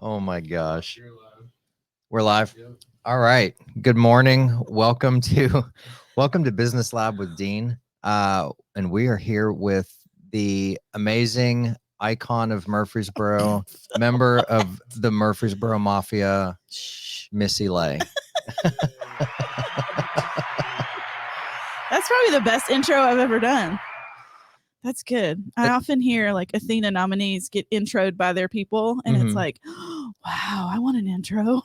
Oh my gosh. We're live. Yep. All right. Good morning. Welcome to Business Lab with Dean. And we are here with the amazing icon of Murfreesboro, member of the Murfreesboro Mafia, Missy Lay. That's probably the best intro I've ever done. That's good. I often hear like Athena nominees get introed by their people, and it's like, oh, wow, I want an intro.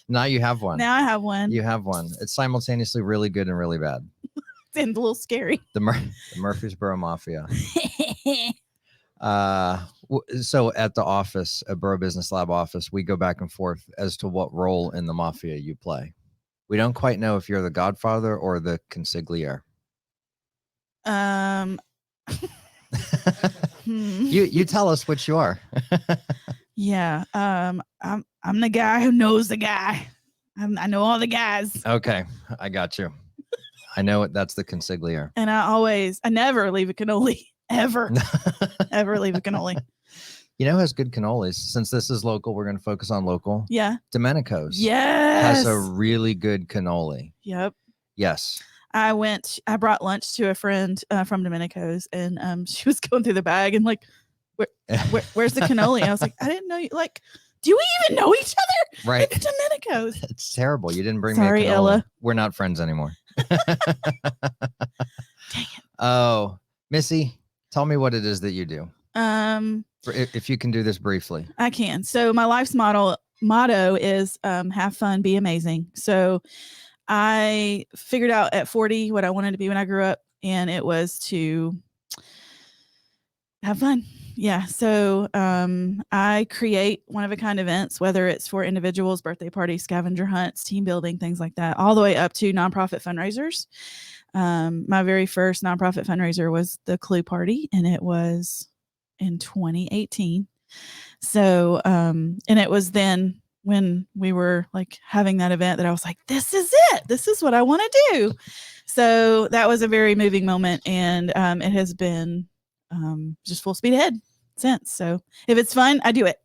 Now you have one. Now I have one. You have one. It's simultaneously really good and really bad. And a little scary. The Murfreesboro Mafia. So at the office, at Borough Business Lab office, we go back and forth as to what role in the mafia you play. We don't quite know if you're the Godfather or the consigliere. You tell us what you are. Yeah. I'm the guy who knows the guy. I know all the guys. Okay, I got you. I know it. That's the consigliere. And I never leave a cannoli. Ever leave a cannoli. You know who has good cannolis? Since this is local, we're going to focus on local. Yeah. Domenico's. Yes. Has a really good cannoli. Yep. Yes. I brought lunch to a friend from Domenico's, and she was going through the bag and like, where's the cannoli? I was like, I didn't know you, like, do we even know each other? Right. It's Domenico's. It's terrible. You didn't bring Sorry, me a cannoli. Ella. We're not friends anymore. Dang it. Oh, Missy, tell me what it is that you do. If you can do this briefly. I can. So my life's motto is have fun, be amazing. So I figured out at 40 what I wanted to be when I grew up, and it was to have fun. Yeah. So I create one-of-a-kind events, whether it's for individuals, birthday parties, scavenger hunts, team building, things like that, all the way up to nonprofit fundraisers. My very first nonprofit fundraiser was the Clue Party, and it was in 2018. So, and it was then when we were like having that event that I was like, this is it. This is what I want to do. So that was a very moving moment, and it has been just full speed ahead since. So if it's fun, I do it.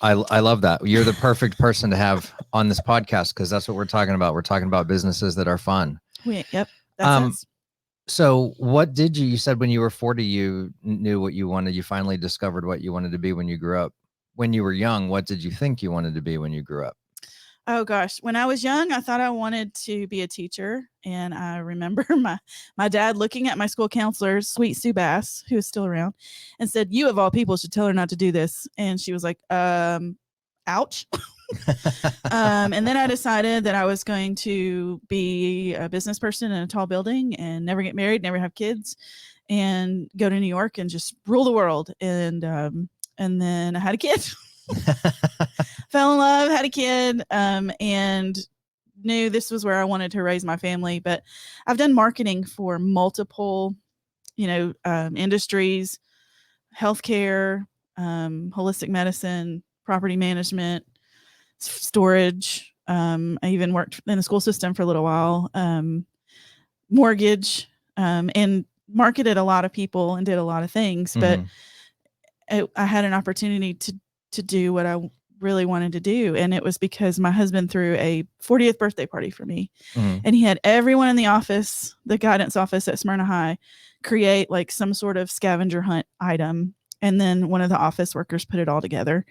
I love that. You're the perfect person to have on this podcast, because that's what we're talking about. We're talking about businesses that are fun. Yep. That's us. So what did you said when you were 40, you knew what you wanted. You finally discovered what you wanted to be when you grew up. When you were young, what did you think you wanted to be when you grew up? Oh gosh. When I was young, I thought I wanted to be a teacher. And I remember my dad looking at my school counselor, sweet Sue Bass, who is still around, and said, you of all people should tell her not to do this. And she was like, ouch. And then I decided that I was going to be a business person in a tall building and never get married, never have kids, and go to New York and just rule the world. And then I had a kid. Fell in love, had a kid, and knew this was where I wanted to raise my family. But I've done marketing for multiple, industries, healthcare, holistic medicine, property management, storage. I even worked in the school system for a little while, mortgage, and marketed a lot of people and did a lot of things. But I had an opportunity to do what I really wanted to do. And it was because my husband threw a 40th birthday party for me. And he had everyone in the office, the guidance office at Smyrna High, create like some sort of scavenger hunt item. And then one of the office workers put it all together.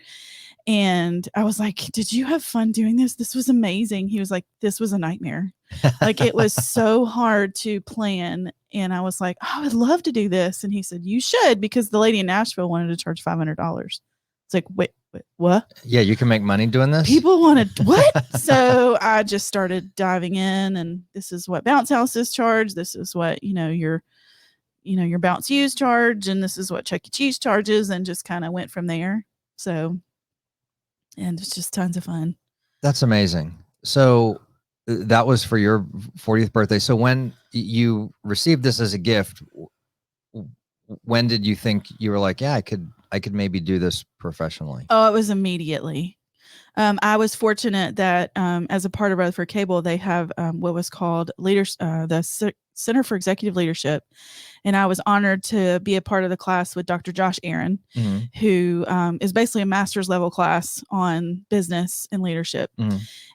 And I was like, did you have fun doing this? This was amazing. He was like, this was a nightmare. Like, it was so hard to plan. And I was like, oh, I would love to do this. And he said, you should, because the lady in Nashville wanted to charge $500. It's like, wait, what? Yeah, you can make money doing this? People wanted what? So I just started diving in, and this is what bounce houses charge. This is what, your bounce use charge, and this is what Chuck E. Cheese charges, and just kind of went from there. So, and it's just tons of fun. That's amazing. So that was for your 40th birthday. So when you received this as a gift, when did you think you were like, yeah, I could maybe do this professionally? Oh, it was immediately. I was fortunate that as a part of Rutherford Cable, they have what was called the Center for Executive Leadership. And I was honored to be a part of the class with Dr. Josh Aaron, who is basically a master's level class on business and leadership.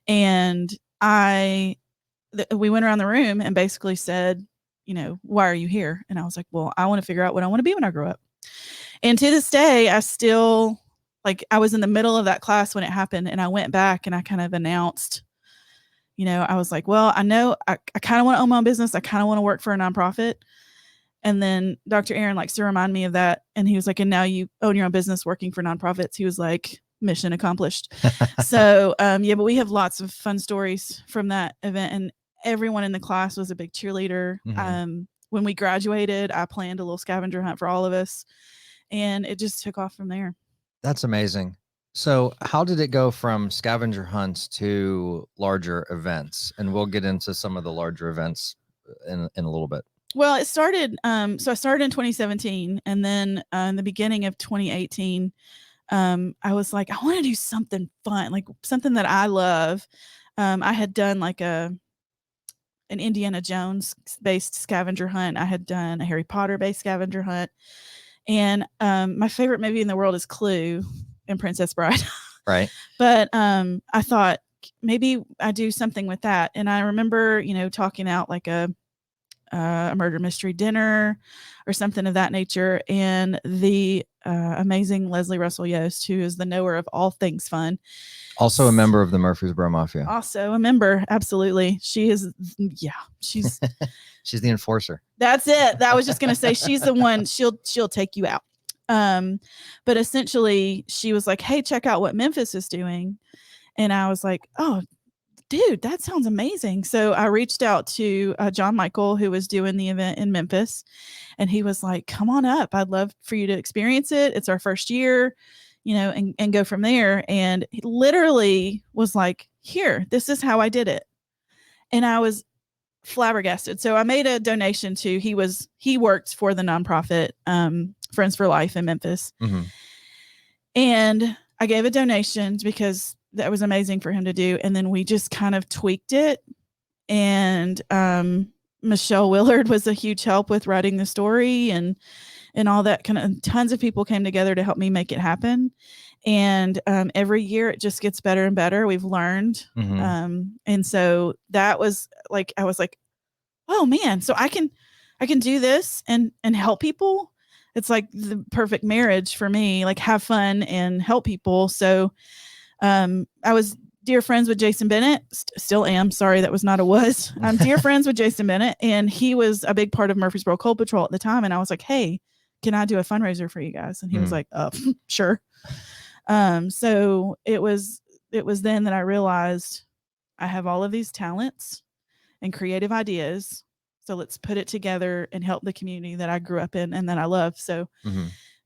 And we went around the room and basically said, why are you here? And I was like, well, I want to figure out what I want to be when I grow up. And to this day, I still, I was in the middle of that class when it happened, and I went back and I kind of announced, I was like, well, I know I kind of want to own my own business. I kind of want to work for a nonprofit. And then Dr. Aaron likes to remind me of that. And he was like, and now you own your own business working for nonprofits. He was like, mission accomplished. So, but we have lots of fun stories from that event. And everyone in the class was a big cheerleader. When we graduated, I planned a little scavenger hunt for all of us. And it just took off from there. That's amazing. So how did it go from scavenger hunts to larger events? And we'll get into some of the larger events in a little bit. Well, it started, so I started in 2017, and then in the beginning of 2018, I was like, I want to do something fun, like something that I love. I had done like an Indiana Jones based scavenger hunt. I had done a Harry Potter based scavenger hunt. And my favorite movie in the world is Clue and Princess Bride. Right. But I thought maybe I do something with that. And I remember, talking out like a murder mystery dinner or something of that nature. And the amazing Leslie Russell Yost, who is the knower of all things fun. Also a member of the Murfreesboro Mafia. Also a member. Absolutely. She is. Yeah. She's she's the enforcer. That's it. I was just going to say, she's the one, she'll take you out. But essentially she was like, hey, check out what Memphis is doing. And I was like, oh, dude, that sounds amazing. So I reached out to John Michael, who was doing the event in Memphis. And he was like, come on up. I'd love for you to experience it. It's our first year, and go from there. And he literally was like, here, this is how I did it. And I was flabbergasted. So I made a donation to, he worked for the nonprofit Friends for Life in Memphis. And I gave a donation because that was amazing for him to do. And then we just kind of tweaked it. And Michelle Willard was a huge help with writing the story and all that kind of, tons of people came together to help me make it happen. And every year it just gets better and better. We've learned. And so that was like, I was like, oh man, so I can do this and help people. It's like the perfect marriage for me, like have fun and help people. So I was dear friends with Jason Bennett, still am. Sorry, that was not a was. I'm dear friends with Jason Bennett, and he was a big part of Murfreesboro Cold Patrol at the time. And I was like, hey, can I do a fundraiser for you guys? And he was like, sure. So it was then that I realized I have all of these talents and creative ideas. So let's put it together and help the community that I grew up in and that I love. So,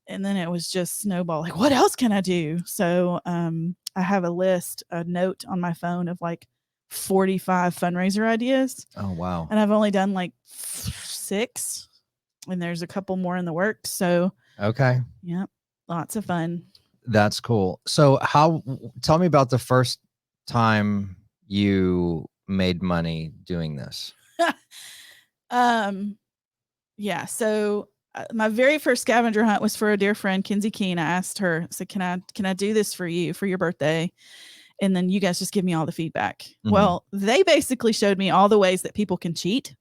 and then it was just snowball. Like, what else can I do? So, I have a note on my phone of like 45 fundraiser ideas. Oh, wow. And I've only done like 6, and there's a couple more in the works. So, okay. Yep. Lots of fun. That's cool. So tell me about the first time you made money doing this. Yeah. So my very first scavenger hunt was for a dear friend, Kinsey Keene. I asked her, I said, can I do this for you for your birthday? And then you guys just give me all the feedback. Well, they basically showed me all the ways that people can cheat.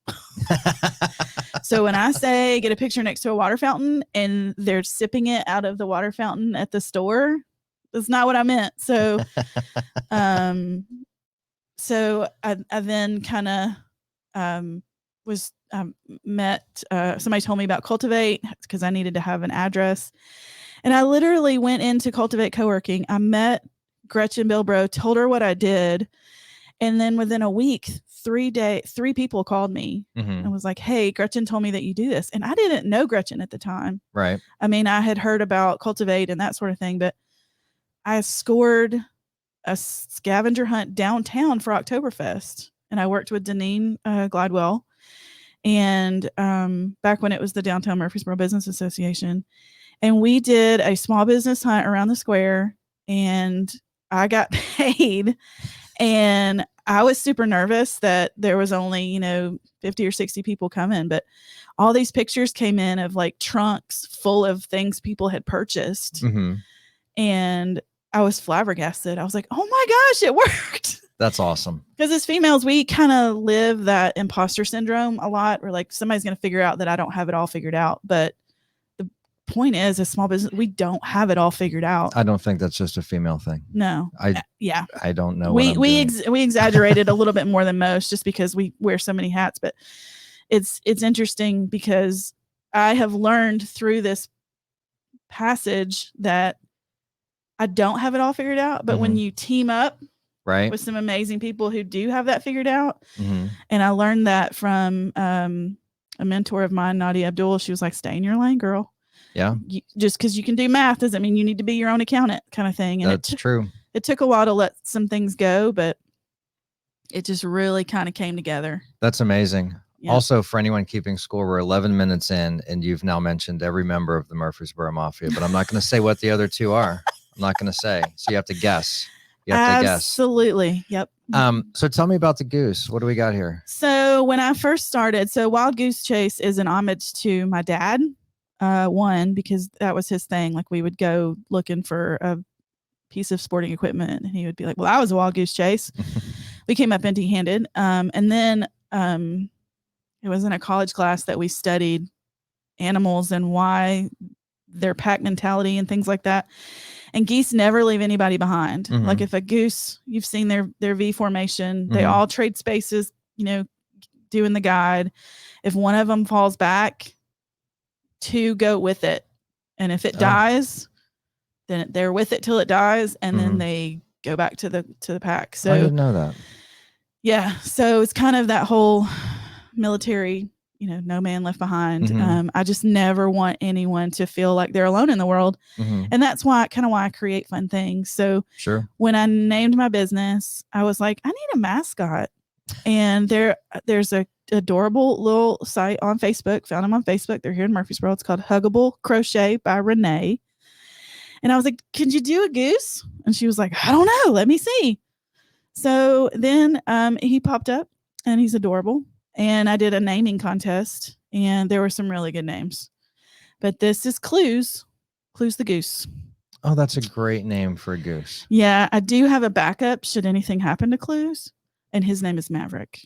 So when I say get a picture next to a water fountain and they're sipping it out of the water fountain at the store, that's not what I meant. So, so I then kind of met somebody told me about Cultivate because I needed to have an address, and I literally went into Cultivate co-working. I met Gretchen Bilbro, told her what I did, and then within a week, 3 people called me and was like, hey, Gretchen told me that you do this. And I didn't know Gretchen at the time. Right. I mean, I had heard about Cultivate and that sort of thing, but I scored a scavenger hunt downtown for Oktoberfest, and I worked with Deneen Gladwell. And back when it was the Downtown Murfreesboro Business Association, and we did a small business hunt around the square, and I got paid, and I was super nervous that there was only, 50 or 60 people coming, but all these pictures came in of like trunks full of things people had purchased. Mm-hmm. And I was flabbergasted. I was like, oh my gosh, it worked. That's awesome. Because as females, we kind of live that imposter syndrome a lot. We're like, somebody's going to figure out that I don't have it all figured out. But the point is, as small business, we don't have it all figured out. I don't think that's just a female thing. No. Yeah. I don't know. We exaggerated a little bit more than most just because we wear so many hats. But it's interesting because I have learned through this passage that I don't have it all figured out. But when you team up with some amazing people who do have that figured out, and I learned that from a mentor of mine, Nadia Abdul. She was like, stay in your lane, girl. Yeah. Just because you can do math doesn't mean you need to be your own accountant, kind of thing. And that's true. It took a while to let some things go, but it just really kind of came together. That's amazing. Yeah. Also, for anyone keeping score, we're 11 minutes in, and you've now mentioned every member of the Murfreesboro Mafia, but I'm not going to say what the other two are. I'm not going to say. So you have to guess. Absolutely. Yep. So tell me about the goose. What do we got here? So when I first started, Wild Goosechase is an homage to my dad. One, because that was his thing. Like, we would go looking for a piece of sporting equipment, and he would be like, well, I was a Wild Goosechase. We came up empty handed. And then it was in a college class that we studied animals and why their pack mentality and things like that. And geese never leave anybody behind. Like, if a goose, you've seen their V formation, they all trade spaces, doing the guide. If one of them falls back, two go with it. And if it dies, then they're with it till it dies. And then they go back to the pack. So I didn't know that. Yeah. So it's kind of that whole military, no man left behind. I just never want anyone to feel like they're alone in the world. And that's why I create fun things. So when I named my business, I was like, I need a mascot. And there's a adorable little site on Facebook, found them on Facebook. They're here in Murfreesboro. It's called Huggable Crochet by Renee. And I was like, could you do a goose? And she was like, I don't know. Let me see. So then he popped up, and he's adorable. And I did a naming contest, and there were some really good names. But this is Clues the Goose. Oh, that's a great name for a goose. Yeah, I do have a backup should anything happen to Clues, and his name is Maverick.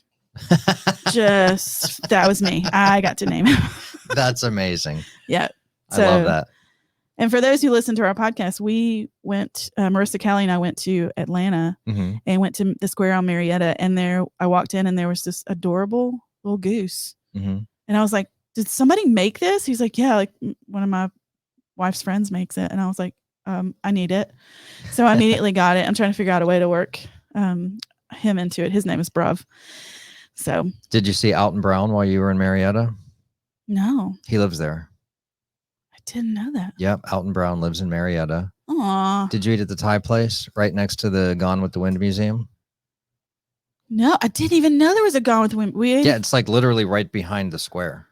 That was me. I got to name him. That's amazing. Yeah. I love that. And for those who listen to our podcast, we went, Marissa, Callie, and I went to Atlanta and went to the square on Marietta. And there, I walked in, and there was this adorable little goose. And I was like, did somebody make this? He's like, yeah, like one of my wife's friends makes it. And I was like, I need it. So I immediately got it. I'm trying to figure out a way to work him into it. His name is Bruv. So did you see Alton Brown while you were in Marietta? No. He lives there. Didn't know that. Yep. Alton Brown lives in Marietta. Aw. Did you eat at the Thai place right next to the Gone with the Wind Museum? No, I didn't even know there was a Gone with the Wind. Yeah, it's like literally right behind the square.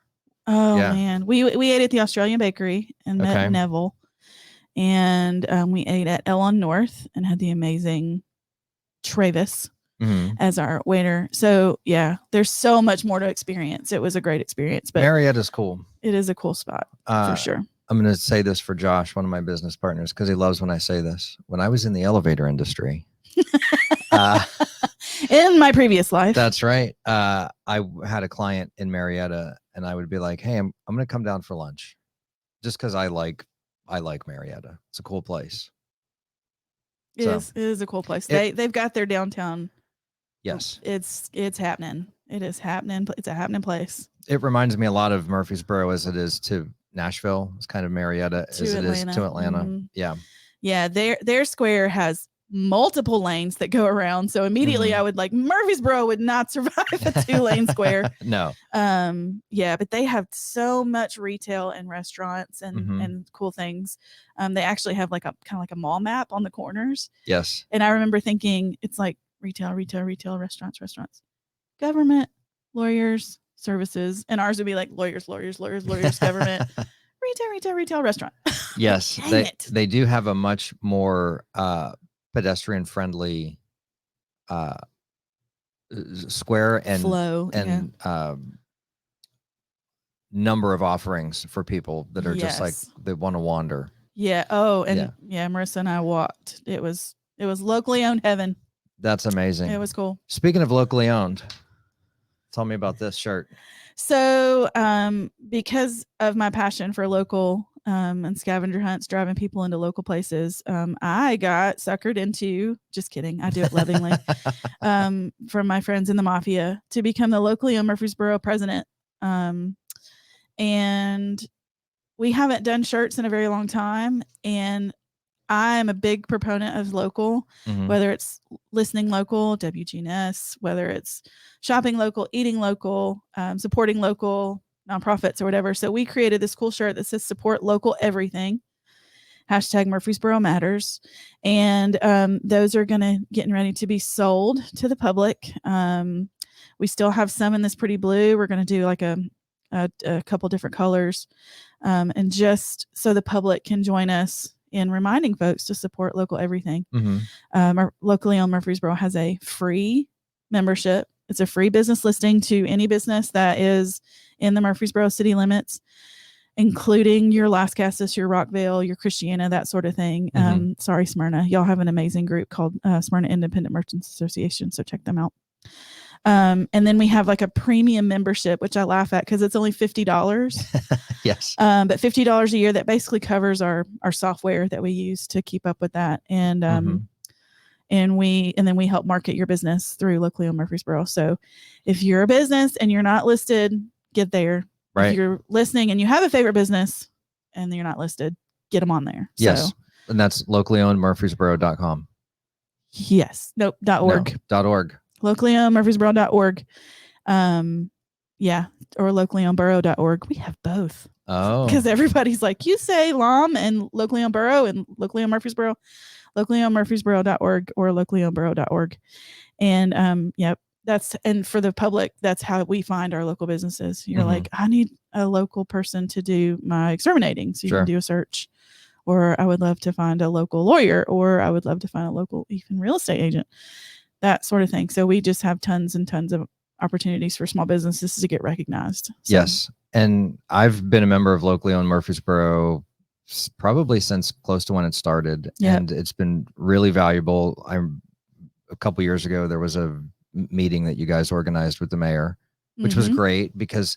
Oh, man. We ate at the Australian Bakery and met Neville. And we ate at Elon North and had the amazing Travis as our waiter. So, yeah, there's so much more to experience. It was a great experience. But Marietta's cool. It is a cool spot for sure. I'm going to say this for Josh, one of my business partners, because he loves when I say this. When I was in the elevator industry, in my previous life, that's right. I had a client in Marietta, and I would be like, "Hey, I'm going to come down for lunch," just because I like Marietta. It's a cool place. It is a cool place. They've got their downtown. Yes, it's happening. It is happening. It's a happening place. It reminds me a lot of Murfreesboro as it is to Nashville. It's kind of Marietta as it is to Atlanta. Yeah. Yeah. Their square has multiple lanes that go around. So immediately I would like Murfreesboro would not survive a 2-lane square. No. Yeah, but they have so much retail and restaurants and cool things. They actually have like a kind of like a mall map on the corners. Yes. And I remember thinking it's like retail, restaurants, government, lawyers, services, and ours would be like lawyers, government, retail, restaurant. Yes, they do have a much more pedestrian friendly square and flow and number of offerings for people that are just like they want to wander. Yeah. Oh, and Marissa and I walked. It was locally owned heaven. That's amazing. It was cool. Speaking of locally owned, tell me about this shirt. So, because of my passion for local and scavenger hunts, driving people into local places, I got suckered into, just kidding, I do it lovingly, from my friends in the mafia to become the locally owned Murfreesboro president. And we haven't done shirts in a very long time. And I'm a big proponent of local, whether it's listening local, WGNS, whether it's shopping local, eating local, supporting local nonprofits or whatever. So we created this cool shirt that says support local everything. # Murfreesboro matters. And those are getting ready to be sold to the public. We still have some in this pretty blue. We're going to do like a couple different colors. And just so the public can join us in reminding folks to support local everything. Our locally owned Murfreesboro has a free membership. It's a free business listing to any business that is in the Murfreesboro city limits, including your Las Casas, your Rockville, your Christiana, that sort of thing. Sorry, Smyrna. Y'all have an amazing group called Smyrna Independent Merchants Association, so check them out. And then we have like a premium membership, which I laugh at because it's only $50. Yes. But $50 a year that basically covers our software that we use to keep up with that. And then we help market your business through locally owned Murfreesboro. So if you're a business and you're not listed, get there. Right. If you're listening and you have a favorite business and you're not listed, get them on there. Yes. So, and that's locally owned Murfreesboro.com. Yes. Nope. .org. No, .org. Locally owned Murfreesboro.org. Or locally owned borough.org. We have both. Oh. Because everybody's like, you say LOM and locally owned borough and locally owned Murfreesboro. Locally owned Murfreesboro.org or locally owned borough.org. And and for the public, that's how we find our local businesses. You're like, I need a local person to do my exterminating. So you can do a search. Or I would love to find a local lawyer, or I would love to find a local even real estate agent, that sort of thing. So we just have tons and tons of opportunities for small businesses to get recognized. So. Yes. And I've been a member of locally owned Murfreesboro probably since close to when it started. Yep. And it's been really valuable. A couple years ago, there was a meeting that you guys organized with the mayor, which was great because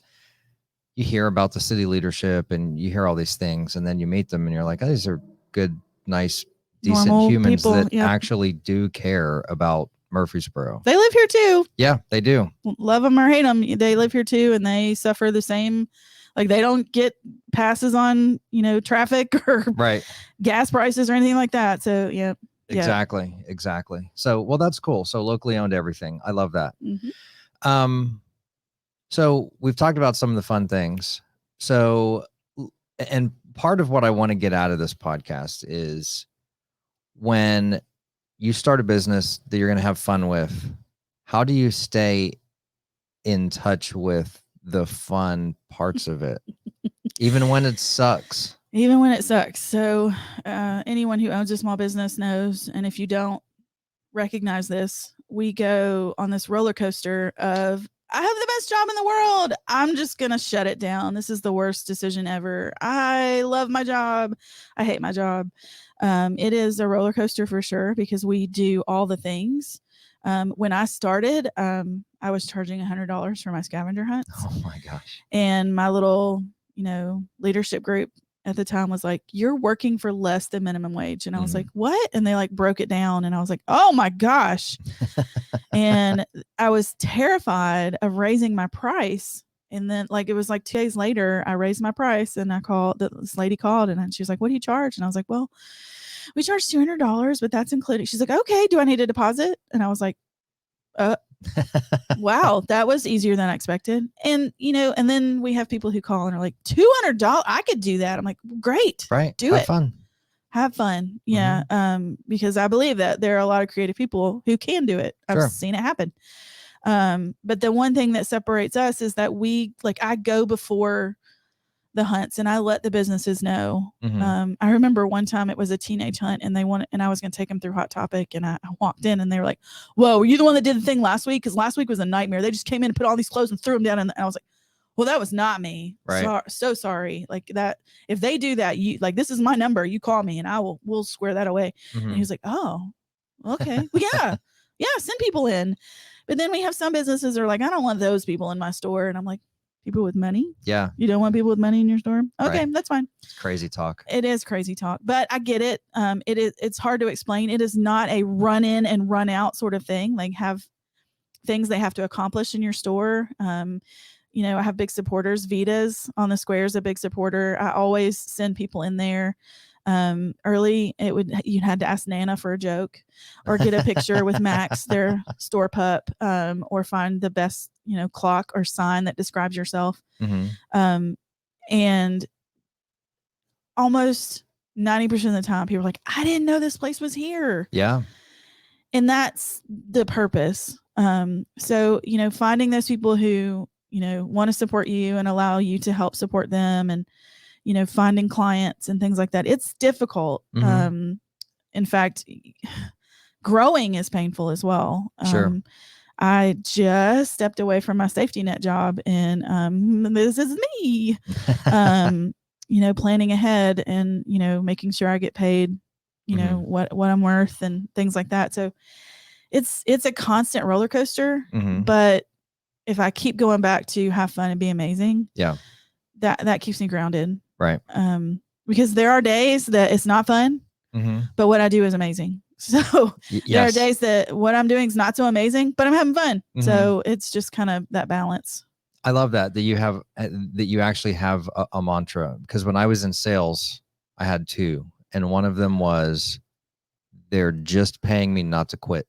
you hear about the city leadership and you hear all these things, and then you meet them and you're like, oh, these are good, nice, decent normal humans people that actually do care about Murfreesboro. They live here too. Yeah, they do. Love them or hate them, they live here too, and they suffer the same. Like they don't get passes on, traffic or gas prices or anything like that. So yeah. Exactly. So, well, that's cool. So locally owned everything. I love that. So we've talked about some of the fun things. So, and part of what I want to get out of this podcast is when you start a business that you're going to have fun with, how do you stay in touch with the fun parts of it, even when it sucks? Even when it sucks. So anyone who owns a small business knows, and if you don't recognize this, we go on this roller coaster of, I have the best job in the world. I'm just going to shut it down. This is the worst decision ever. I love my job. I hate my job. It is a roller coaster for sure because we do all the things. When I started, I was charging $100 for my scavenger hunts. Oh my gosh. And my little, leadership group at the time was like, you're working for less than minimum wage. And I was like, what? And they like broke it down. And I was like, oh my gosh. And I was terrified of raising my price. And then it was like 2 days later, I raised my price and this lady called and she was like, what do you charge? And I was like, well, we charge $200, but that's included. She's like, okay, do I need a deposit? And I was like, wow, that was easier than I expected. And, and then we have people who call and are like, $200, I could do that. I'm like, great. Right. Do it. Have fun. Yeah. Because I believe that there are a lot of creative people who can do it. I've seen it happen. But the one thing that separates us is that I go before the hunts, and I let the businesses know. Mhm. I remember one time it was a teenage hunt, and I was going to take them through Hot Topic, and I walked in, and they were like, "Whoa, were you the one that did the thing last week? Because last week was a nightmare. They just came in and put all these clothes and threw them down." And I was like, "Well, that was not me. Right. So sorry. Like that. If they do that, you like this is my number. You call me, and we'll square that away." And he was like, "Oh, okay, well, yeah, send people in." But then we have some businesses that are like, "I don't want those people in my store," and I'm like, "People with money? Yeah. You don't want people with money in your store? Okay, Right. that's fine." It's crazy talk. It is crazy talk, but I get it. It's hard to explain. It is not a run in and run out sort of thing. Like have things they have to accomplish in your store. I have big supporters. Vita's on the square is a big supporter. I always send people in there. Early, you had to ask Nana for a joke, or get a picture with Max, their store pup, or find the best clock or sign that describes yourself. Mm-hmm. And almost 90% of the time, people are like, "I didn't know this place was here." Yeah, and that's the purpose. So finding those people who want to support you and allow you to help support them, and finding clients and things like that. It's difficult. Mm-hmm. In fact, growing is painful as well. Sure. I just stepped away from my safety net job, and this is me. Planning ahead and making sure I get paid, Mm-hmm. what I'm worth and things like that. So it's a constant roller coaster. Mm-hmm. But if I keep going back to have fun and be amazing, yeah, that keeps me grounded. Right. Because there are days that it's not fun, mm-hmm. but what I do is amazing. So yes. There are days that what I'm doing is not so amazing, but I'm having fun. Mm-hmm. So it's just kind of that balance. I love that you actually have a mantra, because when I was in sales, I had two, and one of them was, "They're just paying me not to quit."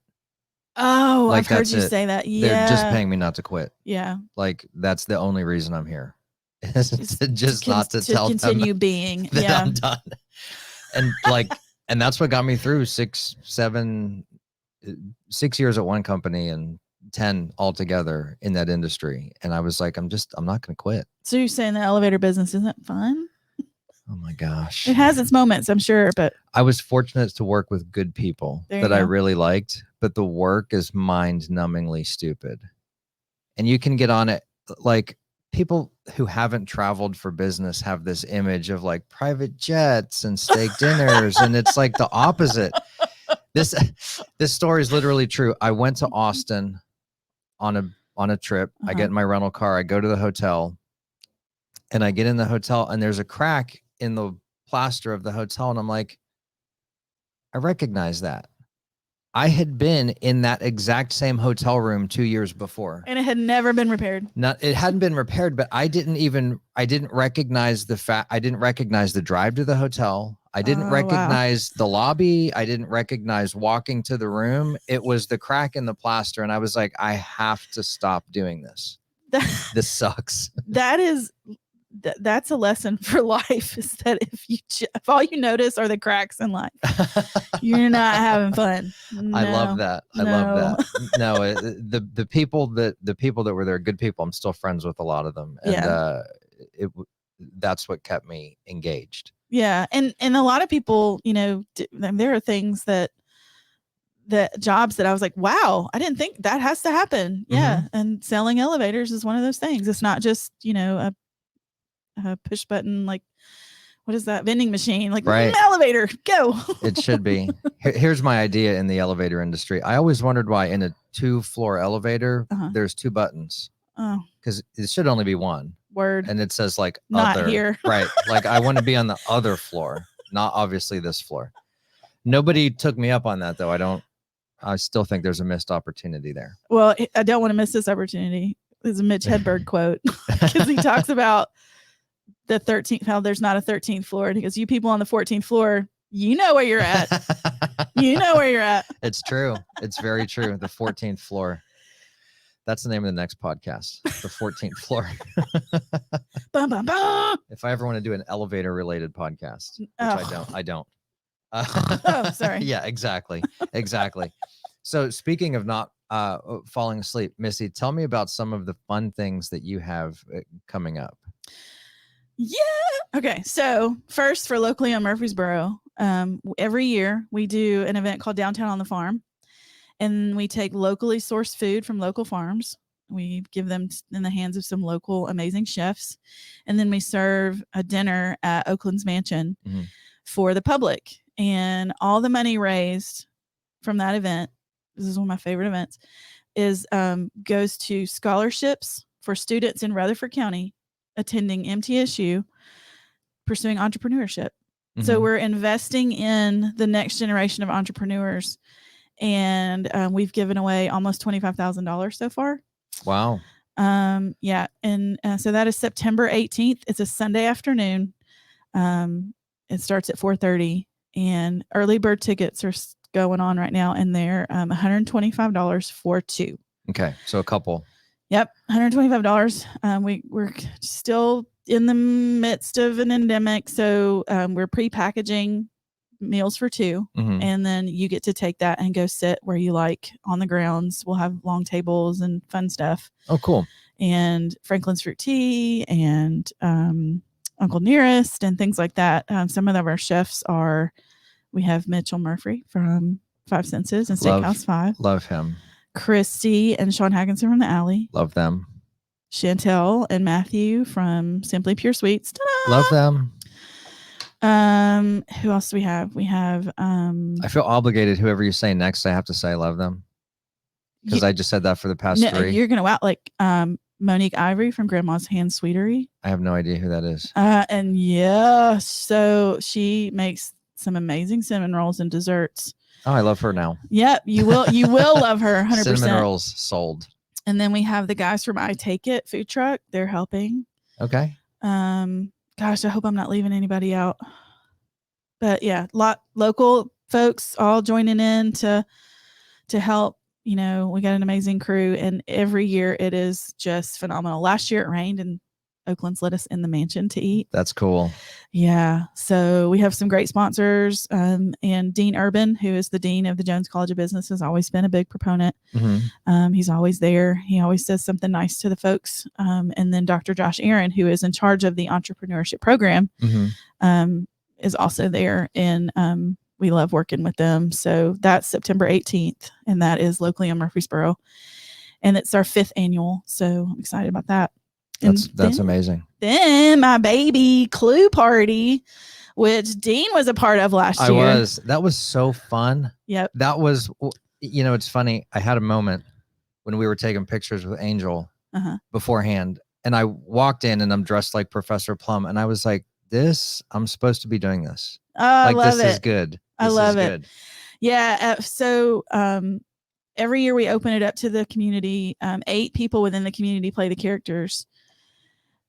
Oh, like, I've heard you say that. Yeah. They're just paying me not to quit. Yeah. Like that's the only reason I'm here. just not to tell continue them being that I'm done. And that's what got me through 6 years at one company and 10 altogether in that industry. And I was like, I'm not going to quit. So you're saying the elevator business isn't fun? Oh my gosh. It has its moments, I'm sure, but I was fortunate to work with good people that I really liked, but the work is mind-numbingly stupid. And you can get on it. Like, people who haven't traveled for business have this image of like private jets and steak dinners, and it's like the opposite. This story is literally true. I went to Austin on a trip. I get in my rental car. I go to the hotel, and I get in the hotel, and there's a crack in the plaster of the hotel, and I'm like, I recognize that. I had been in that exact same hotel room 2 years before, and it had never been repaired. It hadn't been repaired, but I didn't recognize the fact. I didn't recognize the drive to the hotel. I didn't recognize the lobby. I didn't recognize walking to the room. It was the crack in the plaster, and I was like, I have to stop doing this. This sucks. That's a lesson for life, is that if all you notice are the cracks in life, you're not having fun. No, I love that. I love that. No, the people that were there, good people. I'm still friends with a lot of them, and that's what kept me engaged. Yeah, and a lot of people, there are things that jobs that I was like, wow, I didn't think that has to happen. Yeah, and selling elevators is one of those things. It's not just a push button, like, what is that, vending machine, like, right, elevator, go. It should be. Here's my idea in the elevator industry. I always wondered why in a 2-floor elevator there's 2 buttons. Oh, because it should only be one. Word. And it says like not other here. Right, like I want to be on the other floor, not obviously this floor. Nobody took me up on that though. I still think there's a missed opportunity there. Well, I don't want to miss this opportunity. There's a Mitch Hedberg quote, because he talks about the 13th, how there's not a 13th floor. And he goes, you people on the 14th floor, you know where you're at. You know where you're at. It's true. It's very true. The 14th floor. That's the name of the next podcast. The 14th floor. Bum, bum, bum. If I ever want to do an elevator related podcast, which I don't. Oh, sorry. Yeah, exactly. Exactly. So speaking of not falling asleep, Missy, tell me about some of the fun things that you have coming up. Yeah. Okay. So first, for locally on Murfreesboro, every year we do an event called Downtown on the Farm, and we take locally sourced food from local farms. We give them in the hands of some local amazing chefs, and then we serve a dinner at Oakland's Mansion for the public. And all the money raised from that event, this is one of my favorite events, is goes to scholarships for students in Rutherford County attending MTSU pursuing entrepreneurship. So we're investing in the next generation of entrepreneurs, and we've given away almost $25,000 so far. Wow. Yeah. And so that is September 18th. It's a Sunday afternoon. It starts at 4:30, and early bird tickets are going on right now, and they're $125 for two. Okay. So a couple. Yep. $125. We're still in the midst of an endemic. So we're pre-packaging meals for two, and then you get to take that and go sit where you like on the grounds. We'll have long tables and fun stuff. Oh, cool. And Franklin's Fruit Tea and Uncle Nearest and things like that. Some of our chefs we have Mitchell Murphy from Five Senses and Steakhouse 5. Love him. Christy and Sean Hagginson from The Alley. Love them. Chantel and Matthew from Simply Pure Sweets. Ta-da! Love them. Who else do we have? We have I feel obligated. Whoever you say next, I have to say I love them, because I just said that for the past 3. You're gonna out like Monique Ivory from Grandma's Hand Sweetery. I have no idea who that is. And yeah, so she makes some amazing cinnamon rolls and desserts. Oh, I love her now. Yep, you will love her 100%. Cinnamon rolls sold. And then we have the guys from I Take It food truck. They're helping. Okay. Gosh, I hope I'm not leaving anybody out. But yeah, local folks all joining in to help. You know, we got an amazing crew, and every year it is just phenomenal. Last year it rained, and Oakland's let us in the mansion to eat. That's cool. Yeah. So we have some great sponsors. And Dean Urban, who is the dean of the Jones College of Business, has always been a big proponent. He's always there. He always says something nice to the folks. And then Dr. Josh Aaron, who is in charge of the entrepreneurship program, is also there. And we love working with them. So that's September 18th, and that is locally in Murfreesboro. And it's our 5th annual. So I'm excited about that. That's amazing. Then my baby Clue Party, which Dean was a part of last year. I was. That was so fun. Yep. That was, it's funny. I had a moment when we were taking pictures with Angel beforehand, and I walked in and I'm dressed like Professor Plum, and I was like, I'm supposed to be doing this. I love this it. Is good. I love it. Yeah. So every year we open it up to the community. 8 people within the community play the characters.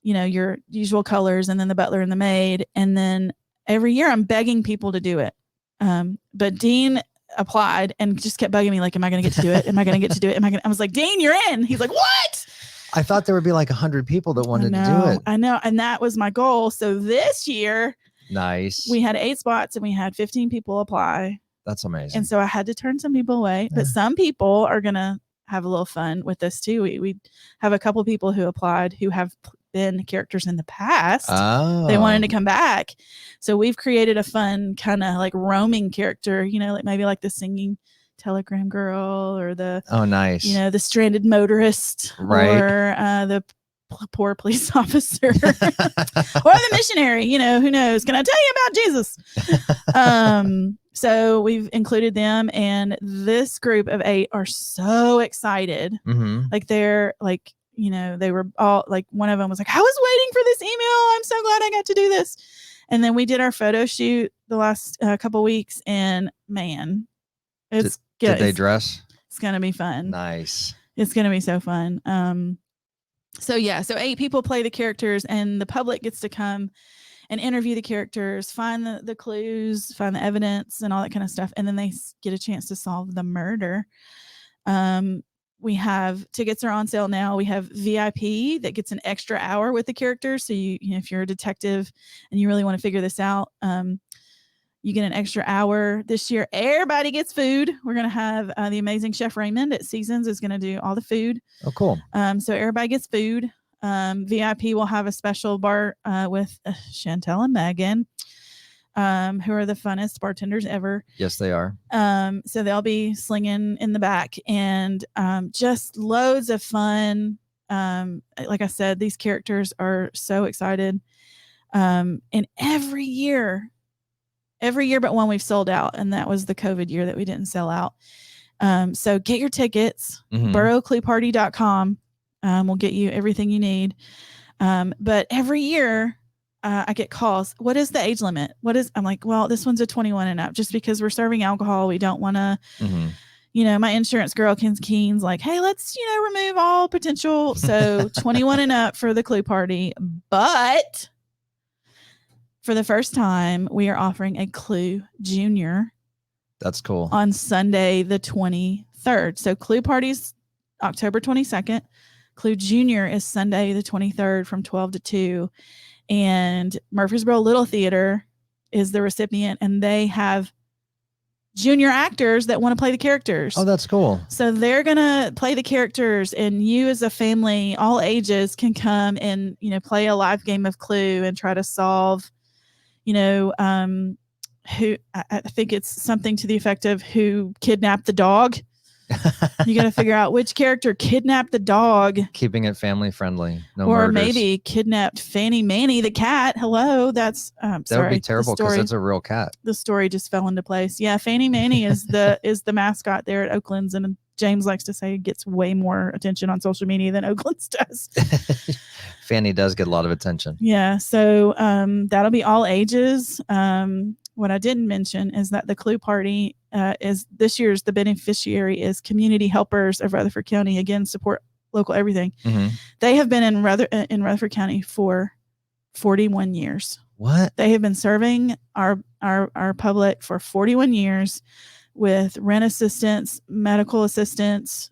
You know, your usual colors, and then the butler and the maid. And then every year I'm begging people to do it. But Dean applied and just kept bugging me like, am I going to get to do it? Am I going to get to do it? I was like, Dean, you're in. He's like, what? I thought there would be like 100 people that wanted to do it. I know. And that was my goal. So this year, nice. We had 8 spots and we had 15 people apply. That's amazing. And so I had to turn some people away, but some people are going to have a little fun with this too. We have a couple people who applied who have been characters in the past. They wanted to come back. So we've created a fun kind of like roaming character, like maybe like the singing telegram girl, or the nice, the stranded motorist, right, or the poor police officer, or the missionary. Who knows? Can I tell you about Jesus? So we've included them, and this group of 8 are so excited. Like they're like, they were all like, one of them was like, I was waiting for this email. I'm so glad I got to do this. And then we did our photo shoot the last couple weeks, and man, it's good. Did they dress? It's going to be fun. Nice. It's going to be so fun. So 8 people play the characters, and the public gets to come and interview the characters, find the clues, find the evidence, and all that kind of stuff. And then they get a chance to solve the murder. We have tickets are on sale now. We have VIP that gets an extra hour with the characters. So if you're a detective and you really want to figure this out, you get an extra hour this year. Everybody gets food. We're going to have the amazing Chef Raymond at Seasons is going to do all the food. Oh, cool. So everybody gets food. VIP will have a special bar with Chantel and Megan, who are the funnest bartenders ever. Yes, they are. So they'll be slinging in the back, and just loads of fun. Like I said, these characters are so excited. And every year but one, we've sold out, and that was the COVID year that we didn't sell out. So get your tickets, burrowclueparty.com. We'll get you everything you need. But every year I get calls. What is the age limit? I'm like, well, this one's a 21 and up, just because we're serving alcohol. We don't want to, my insurance girl, Keen's like, hey, let's, remove all potential. So 21 and up for the Clue Party. But for the first time, we are offering a Clue Junior. That's cool. On Sunday, the 23rd. So Clue Party's October 22nd. Clue Junior is Sunday, the 23rd from 12 to 2. And Murfreesboro Little Theater is the recipient, and they have junior actors that want to play the characters. Oh, that's cool. So they're going to play the characters, and you as a family, all ages, can come and, play a live game of Clue and try to solve, who, I think it's something to the effect of who kidnapped the dog. You got to figure out which character kidnapped the dog. Keeping it family friendly. No or murders. Maybe kidnapped Fanny Manny the cat. Hello, that's that would be terrible because it's a real cat. The story just fell into place. Yeah, Fanny Manny is the mascot there at Oakland's, and James likes to say it gets way more attention on social media than Oakland's does. Fanny does get a lot of attention. Yeah, so that'll be all ages. What I didn't mention is that the Clue Party is this year's, the beneficiary is Community Helpers of Rutherford County. Again, support local everything. They have been in Rutherford County for 41 years. What? They have been serving our public for 41 years with rent assistance, medical assistance,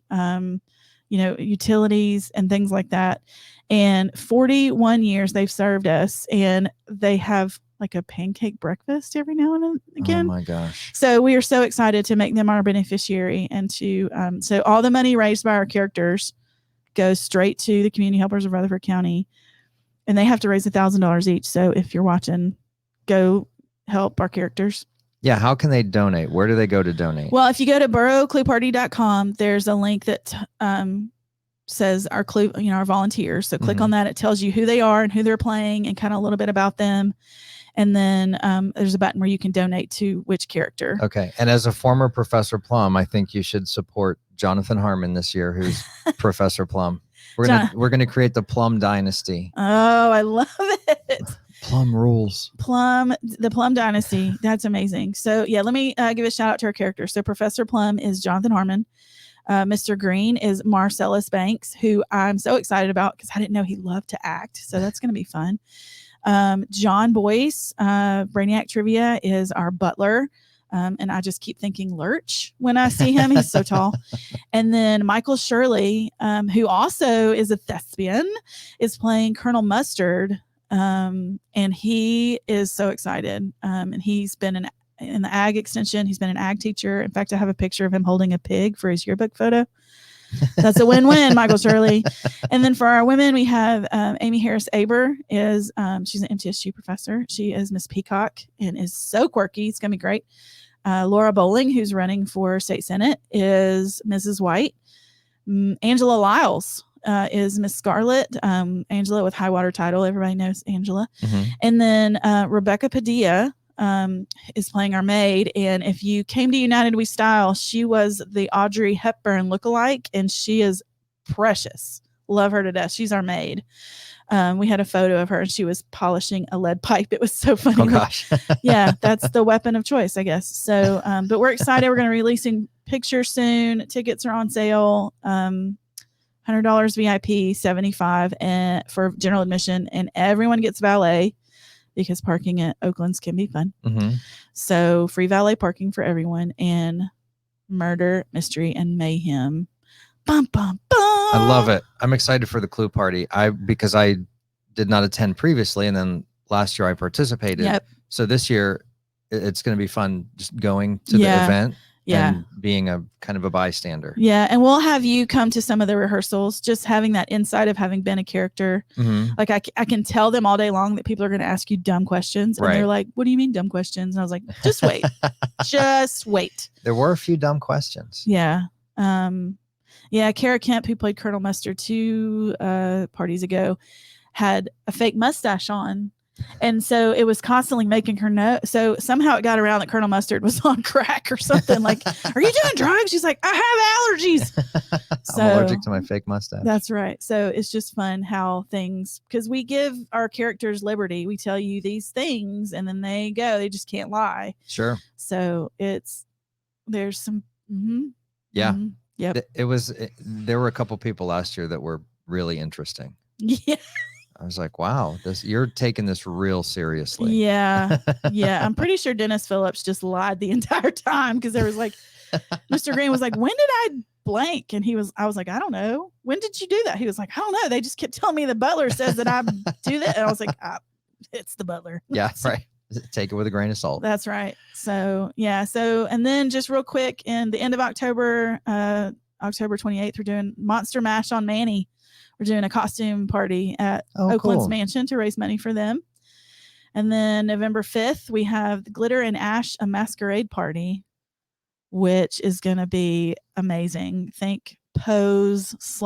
utilities and things like that. And 41 years they've served us, and they have like a pancake breakfast every now and again. Oh my gosh. So we are so excited to make them our beneficiary, and to, so all the money raised by our characters goes straight to the Community Helpers of Rutherford County, and they have to raise $1,000 each. So if you're watching, go help our characters. Yeah. How can they donate? Where do they go to donate? Well, if you go to burrowclueparty.com, there's a link that, says our Clue, our volunteers. So click on that. It tells you who they are and who they're playing and kind of a little bit about them. And then there's a button where you can donate to which character. Okay. And as a former Professor Plum, I think you should support Jonathan Harmon this year, who's Professor Plum. We're gonna create the Plum Dynasty. Oh, I love it. Plum rules. The Plum Dynasty. That's amazing. So yeah, let me give a shout out to our characters. So Professor Plum is Jonathan Harmon. Mr. Green is Marcellus Banks, who I'm so excited about because I didn't know he loved to act. So that's going to be fun. John Boyce, Brainiac Trivia, is our butler. And I just keep thinking Lurch when I see him. He's so tall. And then Michael Shirley, who also is a thespian, is playing Colonel Mustard. And he is so excited. And he's been in the ag extension. He's been an ag teacher. In fact, I have a picture of him holding a pig for his yearbook photo. That's a win-win, Michael Shirley. And then for our women, we have Amy Harris Aber. She's an MTSU professor. She is Miss Peacock and is so quirky. It's gonna be great. Laura Bowling, who's running for state senate, is Mrs. White. Angela Lyles is Miss Scarlett. Angela with high water title. Everybody knows Angela. And then Rebecca Padilla is playing our maid. And if you came to United We Style, she was the Audrey Hepburn lookalike, and she is precious. Love her to death. She's our maid. We had a photo of her, and she was polishing a lead pipe. It was so funny. Oh gosh. Yeah, that's the weapon of choice, I guess. So, but we're excited. We're going to be releasing pictures soon. Tickets are on sale. $100 VIP, $75 for general admission, and everyone gets valet, because parking at Oakland's can be fun. So free valet parking for everyone, and murder, mystery, and mayhem. Bum, bum, bum. I love it. I'm excited for the Clue Party. Because I did not attend previously, and then last year I participated. So this year it's going to be fun just going to the event. and being a kind of a bystander. Yeah. And we'll have you come to some of the rehearsals, just having that insight of having been a character. Mm-hmm. Like I can tell them all day long that people are going to ask you dumb questions. And they're like, what do you mean dumb questions? And I was like, just wait. Just wait. There were a few dumb questions. Yeah. Kara Kemp, who played Colonel Mustard 2 parties ago, had a fake mustache on. And so it was constantly making her know. So somehow it got around that Colonel Mustard was on crack or something. Like, are you doing drugs? She's like, I have allergies. So, I'm allergic to my fake mustache. That's right. So it's just fun how things, because we give our characters liberty. We tell you these things and then they go. They just can't lie. Sure. So there's some. Yeah. Yep. There were a couple people last year that were really interesting. Yeah. I was like, wow, you're taking this real seriously. Yeah. Yeah. I'm pretty sure Dennis Phillips just lied the entire time because there was like, Mr. Green was like, when did I blank? And I was like, I don't know. When did you do that? He was like, I don't know. They just kept telling me the butler says that I do that. And I was like, it's the butler. Yeah. Right. Take it with a grain of salt. That's right. So, yeah. So, and then just real quick in the end of October, October 28th, we're doing Monster Mash on Manny. We're doing a costume party at Oakland's Mansion to raise money for them. And then November 5th, we have the Glitter and Ash, a masquerade party, which is going to be amazing. Think pose /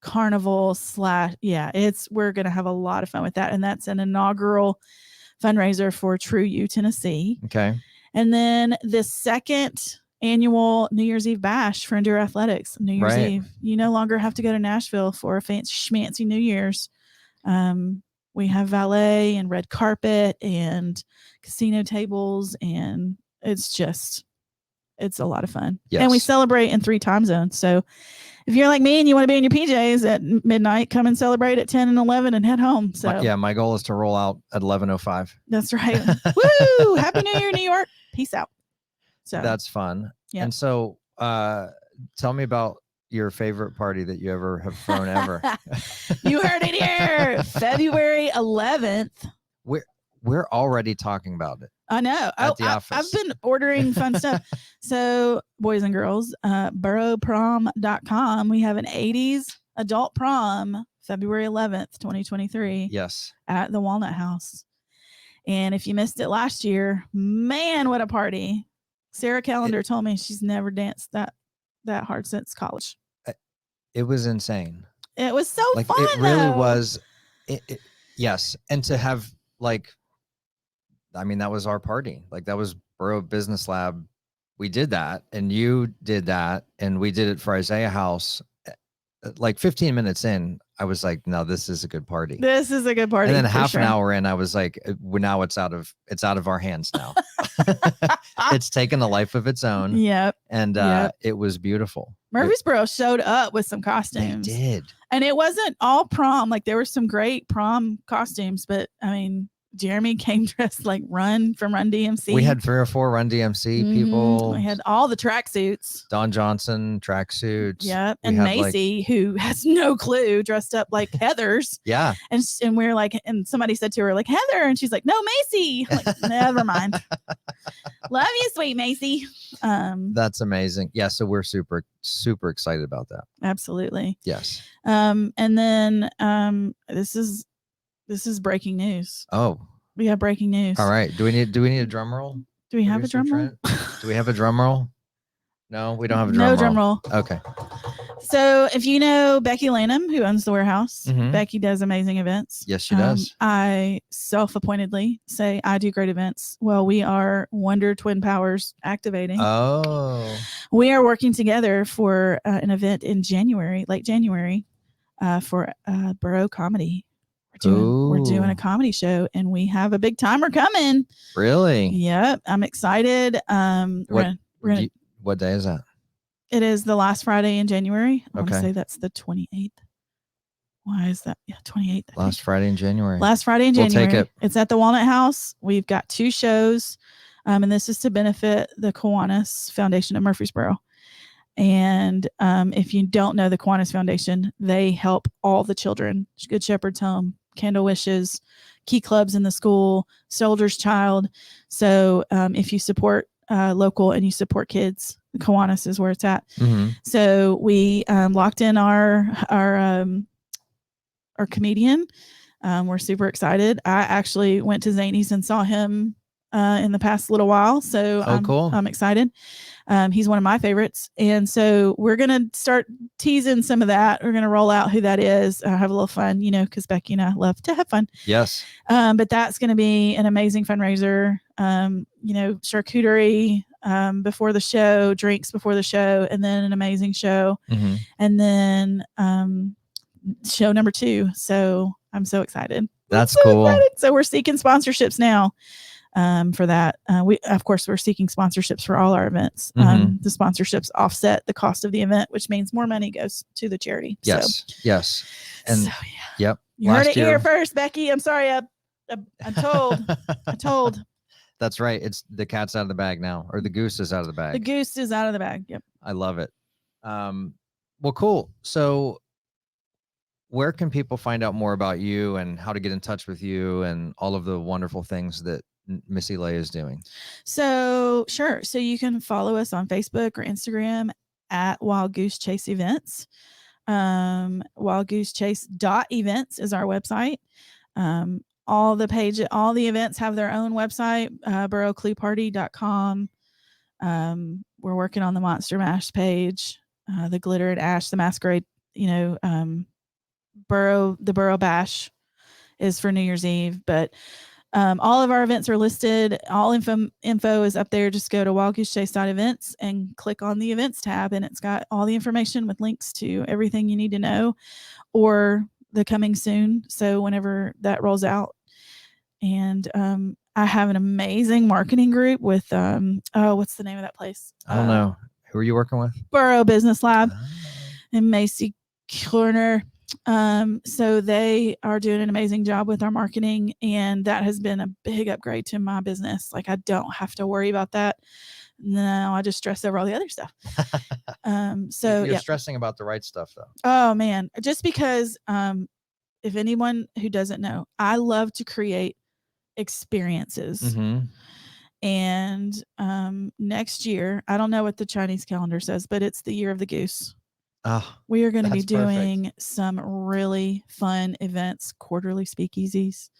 carnival / we're going to have a lot of fun with that. And that's an inaugural fundraiser for True U Tennessee. Okay. And then the second annual New Year's Eve bash for Endure Athletics. New Year's Eve. You no longer have to go to Nashville for a fancy schmancy New Year's. We have valet and red carpet and casino tables, and it's a lot of fun. Yes. And we celebrate in 3 time zones. So if you're like me and you want to be in your PJs at midnight, come and celebrate at 10 and 11 and head home. So my goal is to roll out at 11:05. That's right. Woo! Happy New Year, New York. Peace out. So that's fun. Yeah. And so tell me about your favorite party that you ever have thrown ever. You heard it here. February 11th. We're already talking about it. I know. At the office. I've been ordering fun stuff. So boys and girls, boroughprom.com. We have an 80s adult prom, February 11th, 2023. Yes. At the Walnut House. And if you missed it last year, man, what a party. Sarah Callender told me she's never danced that hard since college. It was insane. It was so fun. It really was. Yes. And to have that was our party. That was Borough Business Lab. We did that and you did that and we did it for Isaiah House. 15 minutes in, I was like, no, this is a good party. This is a good party. And then half an hour in, I was like, now it's out of our hands now. It's taken a life of its own. Yep. And it was beautiful. Murfreesboro showed up with some costumes. They did. And it wasn't all prom. There were some great prom costumes, but Jeremy came dressed like Run from Run DMC. We had 3 or 4 Run DMC people. We had all the tracksuits. Don Johnson tracksuits. Yep. And Macy, who has no clue, dressed up like Heather's. Yeah. And we're like, and somebody said to her, like, Heather. And she's like, no, Macy. I'm like, never mind. Love you, sweet Macy. That's amazing. Yeah. So we're super, super excited about that. Absolutely. Yes. And then this is breaking news. Oh, we have breaking news. All right. Do we need a drum roll? Do we have a drum roll? Do we have a drum roll? No, we don't have a drum roll. No drum roll. Okay. So if you know Becky Lanham, who owns the warehouse, Becky does amazing events. Yes, she does. I self-appointedly say I do great events. Well, we are Wonder Twin Powers activating. Oh. We are working together for an event in late January, for Borough Comedy. We're doing a comedy show and we have a big timer coming. Really? Yep. I'm excited. What day is that? It is the last Friday in January. I want to Okay. say that's the 28th. Why is that? Yeah, 28th. Last Friday in January. Last Friday in January. We'll take it. It's at the Walnut House. We've got 2 shows. And this is to benefit the Kiwanis Foundation of Murfreesboro. And if you don't know the Kiwanis Foundation, they help all the children. Good Shepherd's Home, Candle Wishes, Key Clubs in the School, Soldier's Child. So if you support local and you support kids. Kiwanis is where it's at. Mm-hmm. So we locked in our comedian. We're super excited. I actually went to Zany's and saw him in the past little while. So cool. I'm excited. He's one of my favorites. And so we're going to start teasing some of that. We're going to roll out who that is. Have a little fun, because Becky and I love to have fun. Yes. But that's going to be an amazing fundraiser. Charcuterie before the show, drinks before the show, and then an amazing show. Mm-hmm. And then show number 2. So I'm so excited. That's cool. Excited. So we're seeking sponsorships now. For that, we're seeking sponsorships for all our events. Mm-hmm. The sponsorships offset the cost of the event, which means more money goes to the charity. Yes, yes, and so, yeah. Yep. You heard it here first, Becky. I'm sorry, I'm told. I told. That's right. It's the cat's out of the bag now, or the goose is out of the bag. The goose is out of the bag. Yep. I love it. Well, cool. So, where can people find out more about you and how to get in touch with you and all of the wonderful things that Missy Lay is doing? So sure. So you can follow us on Facebook or Instagram at Wild Goosechase Events. Wildgoosechase.events is our website. All the events have their own website, burrowclueparty.com. We're working on the Monster Mash page, the Glitter and Ash, the Masquerade, the Burrow Bash is for New Year's Eve, but all of our events are listed. All info is up there. Just go to wildgoosechase.events and click on the events tab, and it's got all the information with links to everything you need to know or the coming soon. So whenever that rolls out. And I have an amazing marketing group with what's the name of that place? I don't know. Who are you working with? Burrow Business Lab and Macy Corner. So they are doing an amazing job with our marketing, and that has been a big upgrade to my business. Like I don't have to worry about that. No, I just stress over all the other stuff. So you're stressing about the right stuff though. Oh man. Just because, if anyone who doesn't know, I love to create experiences. Mm-hmm. And, next year, I don't know what the Chinese calendar says, but it's the year of the goose. We are going to be doing some really fun events, quarterly speakeasies.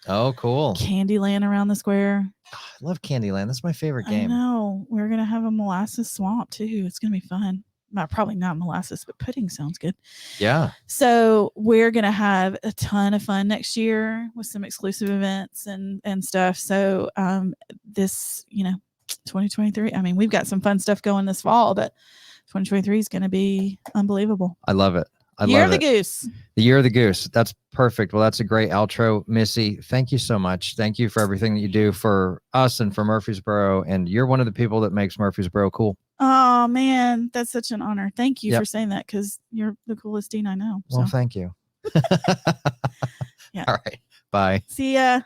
Oh, cool. Candyland around the square. I love Candyland. That's my favorite game. I know. We're going to have a molasses swamp too. It's going to be fun. Probably not molasses, but pudding sounds good. Yeah. So we're going to have a ton of fun next year with some exclusive events and stuff. So this, 2023, I mean, we've got some fun stuff going this fall, but 2023 is going to be unbelievable. I love it. Year of the Goose. The Year of the Goose. That's perfect. Well, that's a great outro, Missy. Thank you so much. Thank you for everything that you do for us and for Murfreesboro. And you're one of the people that makes Murfreesboro cool. Oh, man. That's such an honor. Thank you for saying that, because you're the coolest dean I know. So. Well, thank you. Yeah. All right. Bye. See ya.